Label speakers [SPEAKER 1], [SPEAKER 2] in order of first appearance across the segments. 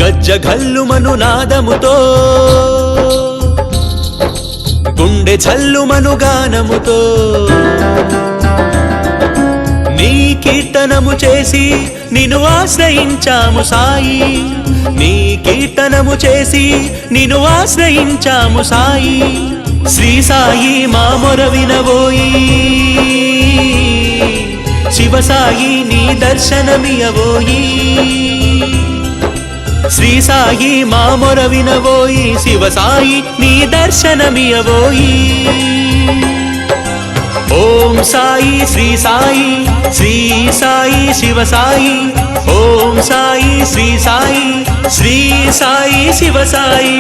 [SPEAKER 1] గజ్జఘల్లుమను నాదముతో గుండె ఝల్లుమను గానముతో నీ కీర్తనము చేసి నిన్ను ఆశ్రయించాము సాయి, నీ కీర్తనము చేసి నిన్ను ఆశ్రయించాము సాయి. శ్రీ సాయి మా మొర వినవోయి, శివ సాయి నీ దర్శనమియవోయి. శ్రీ సాయి మా మొర వినవోయి, శివ సాయి నీ దర్శనమియవోయి. ఓం సాయి శ్రీ సాయి, శ్రీ సాయి శివ సాయి. ఓం సాయి శ్రీ సాయి, శ్రీ సాయి శివ సాయి.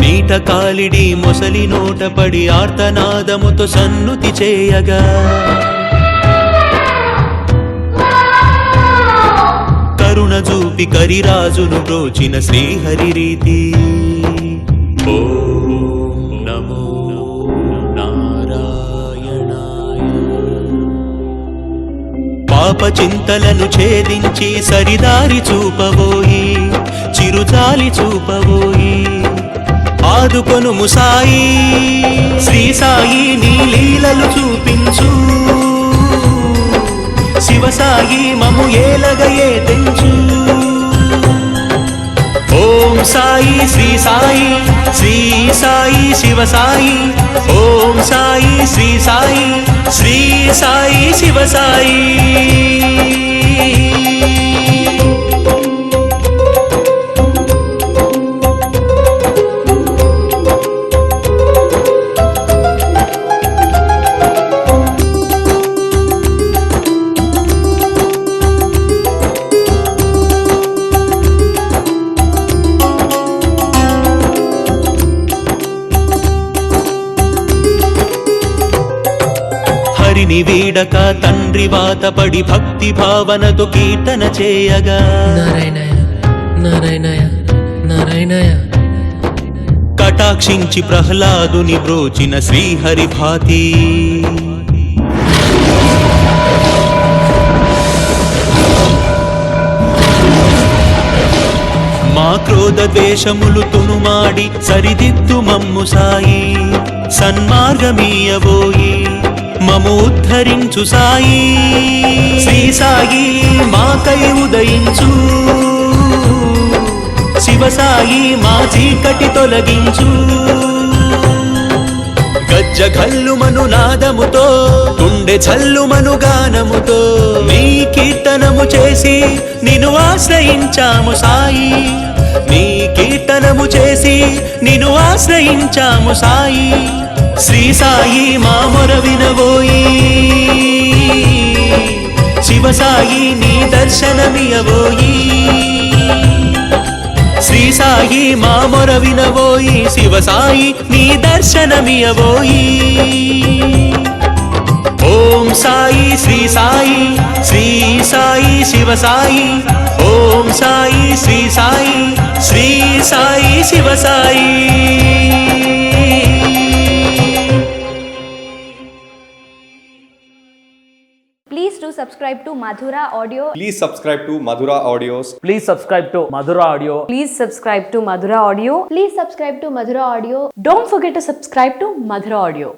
[SPEAKER 1] నీట కాలిడి మొసలి నోట పడి ఆర్తనాదముతో సన్నుతి చేయగా, కరుణ చూపి కరిరాజును బ్రోచిన శ్రీహరి రీతి. ఓం నమో నారాయణాయ. పాప చింతలను ఛేదించి సరిదారి చూపబోయి, చిరుచాలి చూపబోయి. ఆదుకొనుము సాయి, శ్రీ సాయి నీ లీలలు చూపించు. శివ సాయి మము ఏలగయే తెంచు. ఓం సాయి శ్రీ సాయి, శ్రీ సాయి శివ సాయి. ఓం సాయి శ్రీ సాయి, శ్రీ సాయి శివ సాయి. హరిని వీడక తండ్రి వాతపడి భక్తి భావనతో కీర్తన చేయగా,
[SPEAKER 2] నారాయణయ నారాయణయ నారాయణయ.
[SPEAKER 1] కటాక్షించి ప్రహ్లాదుని బ్రోచిన శ్రీహరి భాతి. మా క్రోధ ద్వేషములు తునుమాడి సరిదిద్దు మమ్ము సాయి. సన్మార్గమీయబోయి మము ఉద్ధరించు సాయి. శ్రీ సాయి మాకై ఉదయించు, శివ సాయి మా చీకటి తొలగించు. గజ్జఘల్లుమను నాదముతో గుండె ఝల్లుమను గానముతో నీ కీర్తనము చేసి నిన్ను ఆశ్రయించాము సాయి, నీ కీర్తనము చేసి నిన్ను ఆశ్రయించాము సాయి. శ్రీ సాయి మా మొర వినవోయి, శివ సాయి నీ దర్శనమియవోయి. శ్రీ సాయి మా మొర వినవోయి, శివ సాయి నీ దర్శనమియవోయి. Om Sai Shri Sai, Shri Sai Shiva Sai. Om Sai Shri Sai, Shri Sai Shiva Sai.
[SPEAKER 3] Please do subscribe to Madhura Audio.
[SPEAKER 4] Please subscribe to Madhura Audios.
[SPEAKER 5] Please subscribe to Madhura Audio.
[SPEAKER 3] Please subscribe to Madhura Audio. Please subscribe to Madhura Audio. Don't forget to subscribe to Madhura Audio.